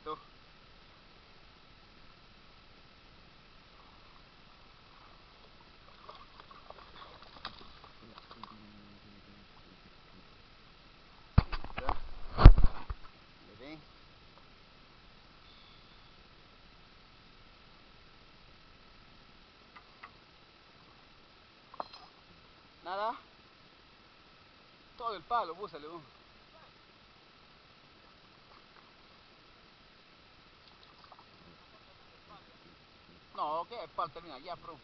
Listo. ¿Le ven? Nada. Todo el palo, búsale. No, que el palo termina ya, bro.